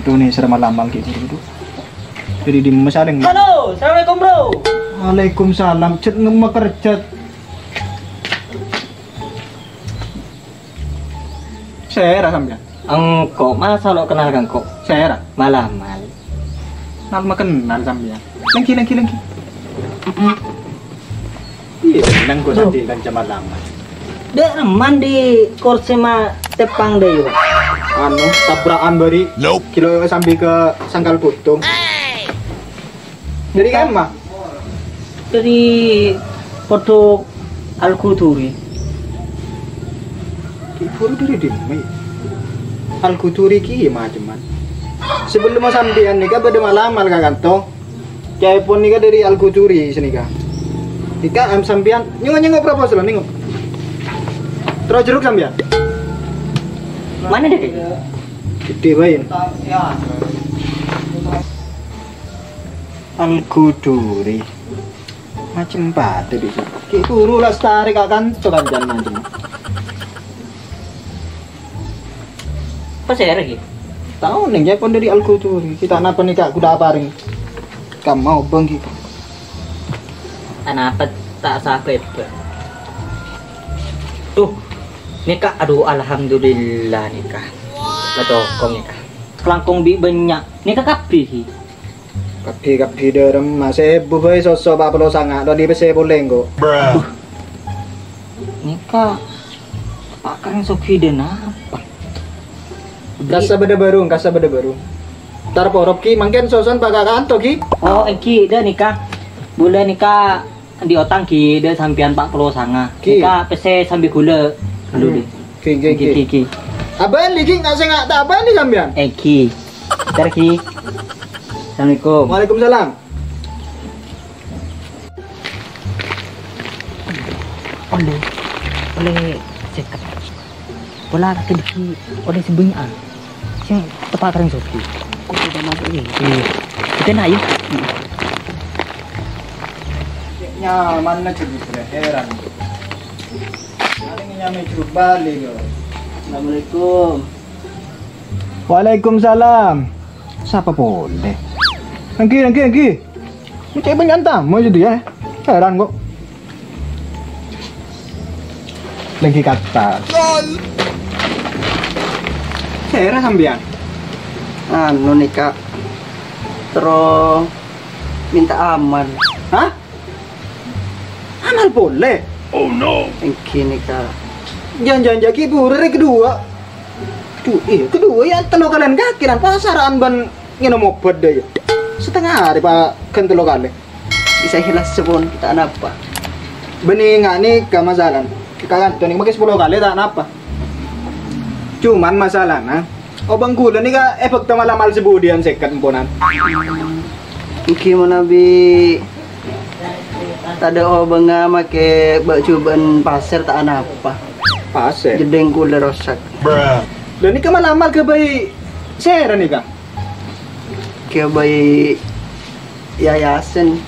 Itu nih seramal-lamal gitu itu. Jadi di masaling. Halo, assalamualaikum bro. Waalaikumsalam. Cet ngemah kerja. Saya sampean. Engkau masa lo kenal kan kok? Saya Malah mal. nal kenal sampean. Lengki. Iya, nang kok sandi kan jamal-lamal. Dia aman di kursi mah tepang deh yuk. Anu tabrakan bari. Nope. Kilo sampai ke Sangkal Putung. Jadi kan mah Dari foto Al-Quduri. Kipur dari dimai. Al-Quduri ki macam-macam. Sebelum mau sampean nikah pada malam al kanto. Kayak pun nikah dari Al-Quduri sini kah. Nikah am sampean nyengok proposal nengok. Terus jeruk sampean. Mana deh? Gede bayin. Al-Quduri. Macam pada bisa. Ki turu lestari kak kanto kan jangan macam. Apa saya lagi? Tahu nih ya pun dari Al-Quduri. Kita napa nih kak kuda paring. Kamu mau bangki. Kenapa tak sampai? Tuh, nikah. Aduh, alhamdulillah nikah. Betul, kong nikah. Kelangkong bi banyak. Nikah kapi. Kapi derem masih bubai sosok apa lo sangat. Dodi bese boleh kok. Nikah. Pakar yang soki dan apa? Kasa beda baru. Tar porop ki mungkin soson pakai kanto ki. Oh, Eki, dia nikah. Boleh nikah di otang ki, dia sampian 40 sanga. Ki. Nikah pese sambil gula. Dulu deh. Ki. Abang lagi nggak sengak tak apa nih sampean? Eki. Ntar ki. Assalamualaikum. Waalaikumsalam. Oleh cekat. Bola kaki deki oleh sebenyak. Sing tepat ring soki. Kok udah masuk ini? Iya. Kita nak yuk. Nyaman na cukup heran. Hari ini nyampe cukup balik yo. Assalamualaikum. Waalaikumsalam. Siapa boleh? Angki. Ini cek banyak tamu jadi ya. Heran kok. Lagi kata. Heran sampean. Anu nikah. Terus minta aman. Hah? Amal boleh. Oh no. Eki nikah. Jangan jaki burere kedua. Kedua ya telo kalian kakiran pasaran ban ngino mobat deh. Setengah hari pak kan telo kali. Bisa hilas sebon kita apa? Benih nggak nih gak masalah. Kalian tuh nih pakai 10 kali tak apa. Cuman masalahnya, obang gula nih kak efek malam sebudian sekat emponan. Eki mana bi? Tada obang make cobaan pasir tak apa. Pasir. Jedeng kula rosak. Dan ini kemalamal ke bayi sera nih kak. Ke bayi yayasan.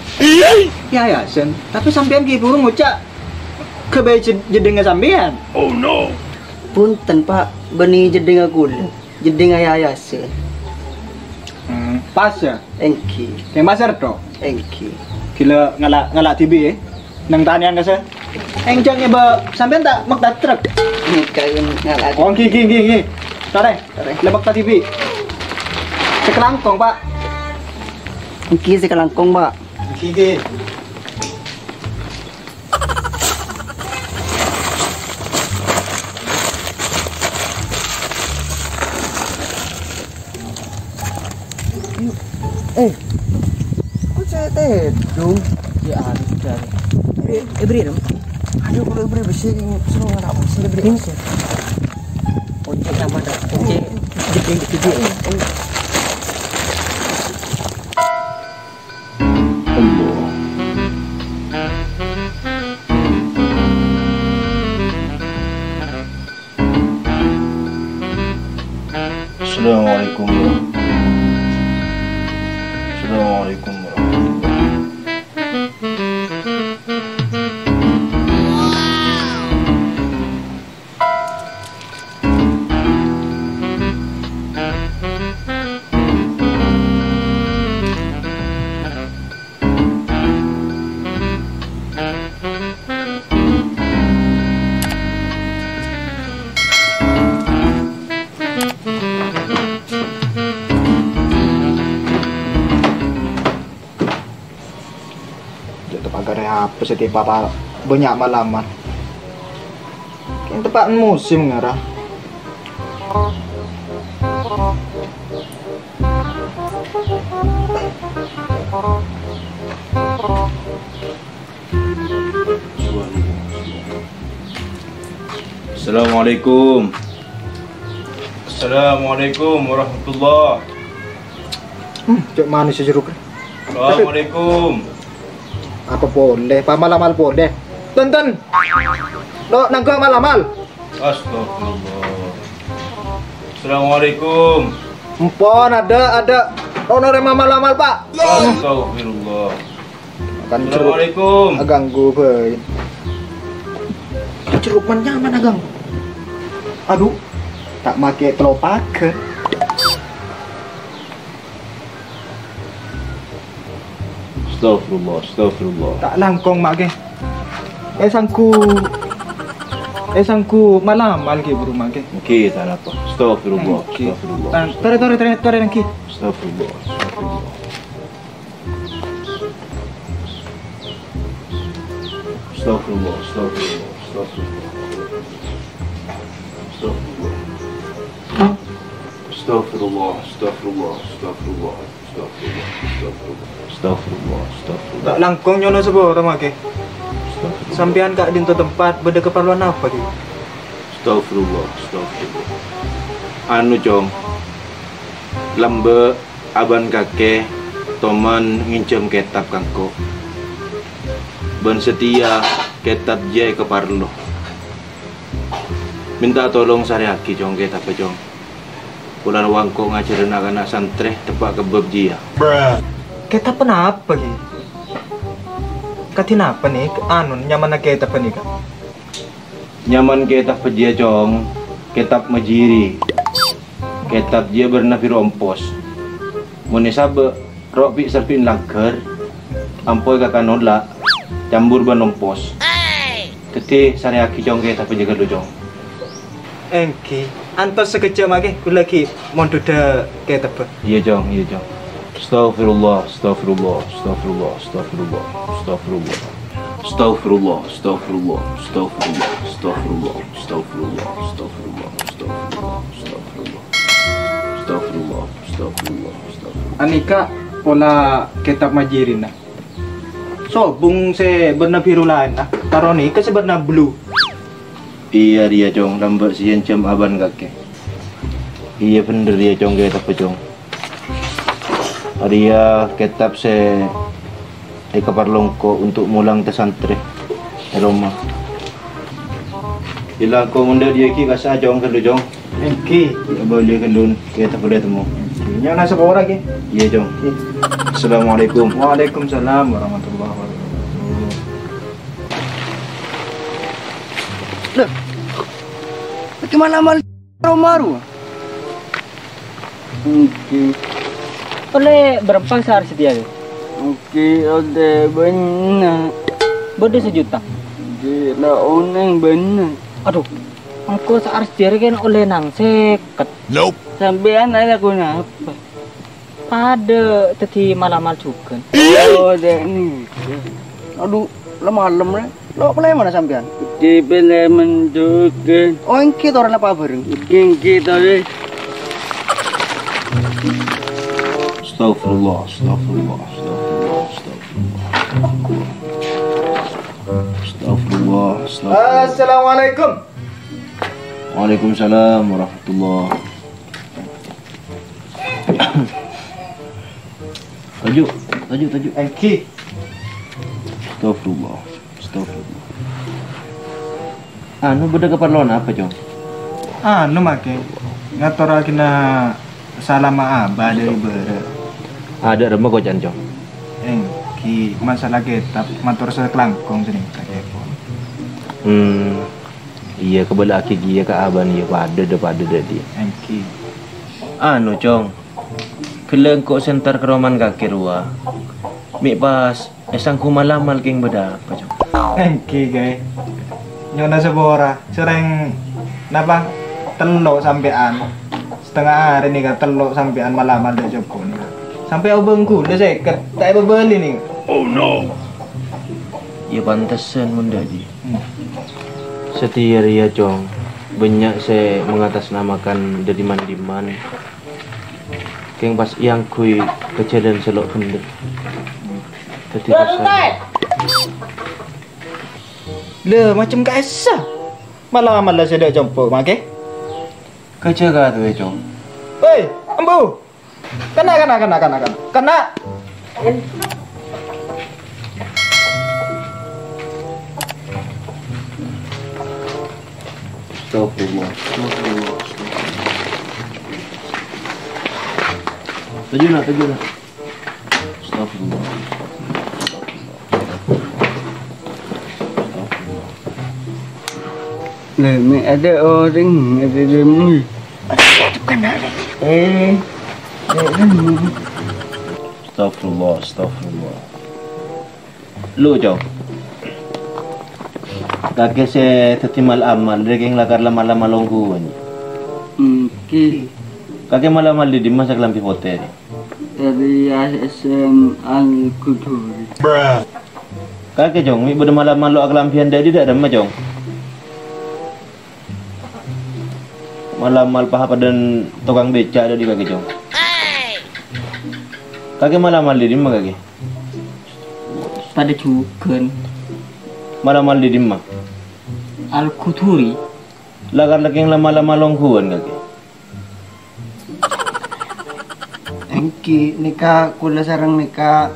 Yayasan. Tapi sampean ki burung ngucap ke bayi jedengnya sampean. Oh no. Punten pak, benih jedeng aku jedeng yayasan. Pas ya. Engki, Yang pasir toh. engki. Gila ngalak TV nang tanian ka sa. Engjang ba sampean tak magta truk. Nikah yang ngalat. Oh gi. Tare. Lebak ta TV. Sekelangkong, Pak. Engki sekalangkong pak. Gi. Kok saya dong? Ya harus cari. Beri dong. Aduh, kalau beri besi semua enggak masih beri. Ojek nama dah. Ojek jedeng gitu. Assalamualaikum Assalamualaikum apa setiap apa banyak malaman. Kan tepat musim ngarah. Assalamualaikum. Assalamualaikum warahmatullah. Cok mana si jeruk? Assalamualaikum. Apa boleh? Pamalamal boleh. Tonton. Lo nangka malamal. Astagfirullah. Assalamualaikum. Empon ada. Ono rema malamal Pak. Astagfirullah. Kan jeruk Assalamualaikum. ganggu be. Jeruk man nyaman agang. Aduh, tak make telopakeun. Astagfirullah. Astagfirullah. Tak langkong mak ke. Sangku malamal ke buru mak ke. Okey, tak apa. Astagfirullah. Okey. Astagfirullah. Tore nangki. Astagfirullah. Astagfirullah. Astagfirullah. Astagfirullah. Astagfirullah. Astagfirullah. Astagfirullah. Astagfirullah. Astagfirullah. Astagfirullah. Astagfirullah. Tak langkong nyono sebo ta mak ke. Astagfirullah. Sampean kak dinto tempat beda keperluan apa ki? Astagfirullah. Astagfirullah. Anu Jong. Lembe aban kakek toman ngincem kitab kangko. Ben setia kitab je keparlo. Minta tolong sariaki Jong kitab Jong. Pulan wangko ngajarin anak santri tepak kebab dia. Kita penapa ki? Katin apa nih? Anu nyaman na kita apa nih kak? Nyaman kitab dia Jong. Kitab majiri. Kitab dia bernafir ompos. Mune sabe ropi serpin langker. Ampoi kakak nolak. Campur ban ompos. Keti sariaki Jong kitab jaga lo Jong. Engki, antos sekejap lagi, aku lagi mau duda kita apa? Iya Jong, iya Jong. Astagfirullah, astagfirullah, astagfirullah, astagfirullah, astagfirullah. Astagfirullah, astagfirullah, astagfirullah, astagfirullah, astagfirullah, astagfirullah, astagfirullah, astagfirullah. Astagfirullah, astagfirullah, astagfirullah. Anika pola kitab majirin na. So, bung se berna biru lain na. Taro ni ke seberna blue. Iya dia Jong, lambat sian jam aban kakek. Iya bener dia Jong kitab Jong. Dia kitab se kaparlongko untuk mulang te santri di rumah. Ila ko munda dia ki kasa Jong kan Jong. Engki, Ya boleh kan dun kita boleh temu. yang nasa sekolah lagi. Iya Jong. Assalamualaikum. Waalaikumsalam warahmatullahi wabarakatuh. Bagaimana mal Romaru? Oke, Oleh berapa sehari setia tu? oke, ada benar. Beda sejuta. Gila, oneng benar. Aduh, aku sehari setia kan oleh nang seket. Sampean ada guna apa? Pada teti malamal juga. Oh, dek ni. Aduh, malam le. Lo pelai mana sampean? Di bela menjukan. Oh, engki orang apa bareng? Gengki tadi. Astagfirullah, astagfirullah, astagfirullah, astagfirullah. Astagfirullah, astagfirullah. Assalamualaikum. Waalaikumsalam warahmatullah. Tajuk. Engki. Astagfirullah, astagfirullah. Anu beda keperluan apa Jong? Anu make ngatur kena salam abah dari bere. Ada remah kocan Jong. Engki masalah kitab matur sekelangkong sini kakek. Iya kebelah aki dia ke aban iya pada dia. Engki. Anu Jong. Keleng kok sentar keroman kaki ruah. Mik pas esang kumalamal king beda apa Jong? Engki guys. Nyona sebora sering napa telok sampean setengah hari nih kan telok sampean malam ada joko nih sampai au bengku udah seket tak beli nih. Oh no. Ya pantesan munda ji. Setia ya cong. Banyak saya mengatasnamakan dari mandiman. Keng pas yang kui kejadian selok benda. Tadi Le macam kaisa. Malah saya dak jumpa make. kejaga tuh ya cong. Hei, ambu. Kena. Astagfirullah. Tajuna. Astagfirullah. Lami ada orang ada demi. Astagfirullah. Lu cong. Kakek saya tetimal amal, regeng lakar lama-lama longguan. Mungkin Kakek malam di masa kelampi hotel. dari ASM Al-Quduri. Kakek jong, mi pada malam lo kelampian dari tidak ada mah jong. Malam pahapa dan tukang beca ada di kakek jong. Kakek malam di dimma kakek. Pada juga Malam di dimma. Al-Quduri. Lakar laking lama-lama longguan kakek. Engki nikah kula sarang nikah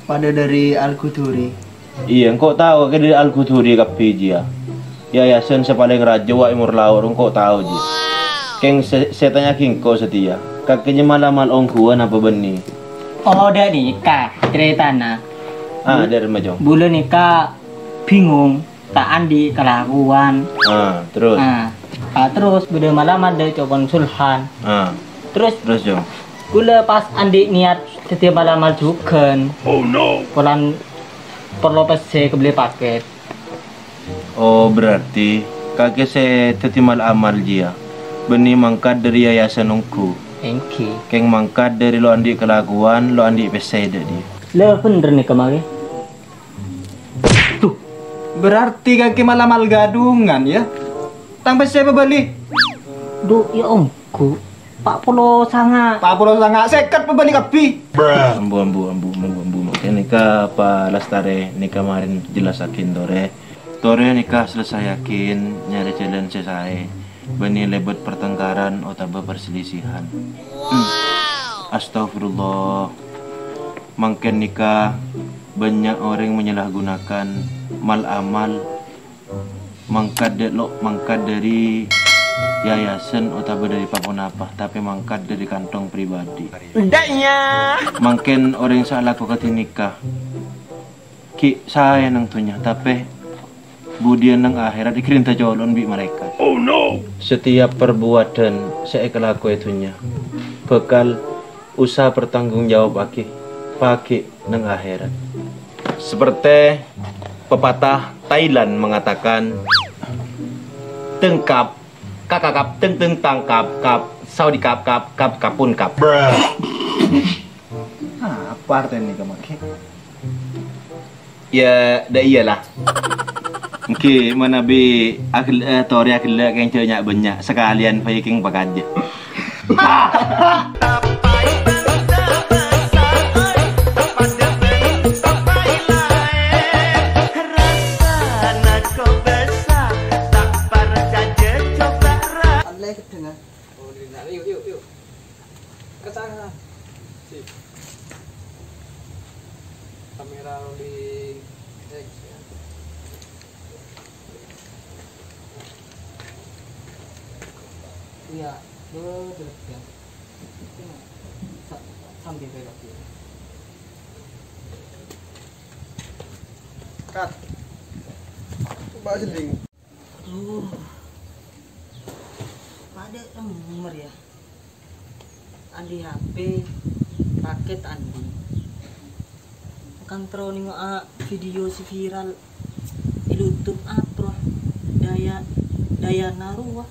pada dari Al-Quduri. Iya, engkau tahu kakek dari Al-Quduri kapi dia. Yayasan sepaling raja wa imur laur engkau tahu ji. Keng saya tanya kau setia. Kakeknya malam longguan apa benih? Oh, udah nikah ceritana. Dari majong. Bulan nikah bingung tak andi kelakuan. Terus. Terus beda malam ada coba sulhan. Terus Terus jong. gula pas andi niat setiap malam juga. Oh no. Pulang perlu pese kebeli paket. Oh berarti kakek saya tetimal amal dia. Benih mangkat dari yayasan ungku. Engki. Keng mangkat dari lo andi kelakuan, lo andi peseda dia. Le bener nih kemarin. Berarti kaki malam gadungan ya. Tang saya pebeli. Duh, ya omku. Pak Pulau Sanga. Pak Pulau Sanga sekat pebeli kapi. Ambu. Makanya nikah apa lastare nikah kemarin jelas akin tore. Tore nikah selesai yakin nyari jalan selesai. Benih lebet pertengkaran atau perselisihan. Astagfirullah. Mangken nikah banyak orang menyalahgunakan mal amal mangkat dari yayasan atau dari apapun apa, tapi mangkat dari kantong pribadi. Mungkin orang salah kau kati nikah ki saya nang tunya, tapi budian nang akhirat dikirinta jolon bi mereka. Oh no. Setiap perbuatan saya kelaku itunya bekal usaha bertanggung jawab pakai nang akhirat. Seperti pepatah Thailand mengatakan tengkap kakakap teng tangkap kap saudi kap kapun kap. Apa artinya kemaki? Ya, dah iyalah. Mungkin mana bi tori akil yang cernya banyak sekalian faking pakaja. Yuk. Ke sana. Sip. Kamera rolling. Action. Iya, terus ya. Sambil belok ya. Cut. Coba seding. Pada nomor ya. Andi HP paket Andi. Kang troning video si viral di YouTube apa daya naruh.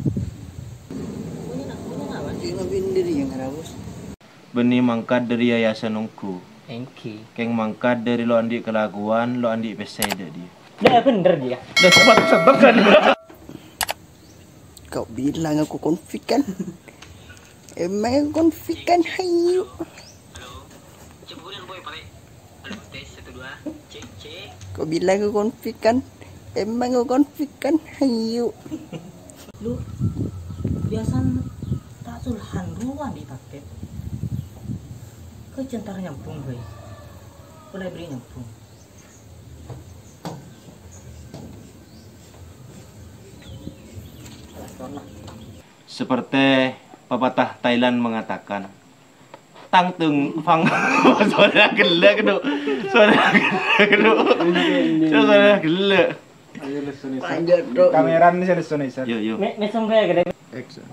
Punya apa? Cuma bindiri yang harus. Benih mangkat dari yayasan ungku. Engki. Keng mangkat dari lo andi kelakuan, lo andi pesai dia. Dah bener dia. Udah sempat kan. Kau bilang aku konflik kan? Emang aku konflik kan? Hayu. Kau bilang aku konflik kan? Emang aku konflik kan? Hayu. Lu biasa tak sulhan ruan di paket. Kau centar nyampung gue. Boleh beri nyampung. Seperti pepatah Thailand mengatakan, tang tung fang suara gila keduk, suara gila keduk, suara gila. Panjat dok. Kameran ini Indonesia. Yuk. Mesong gue gede. Action.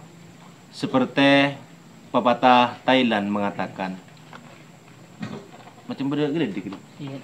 Seperti pepatah Thailand mengatakan, macam beda gede dikit. Iya.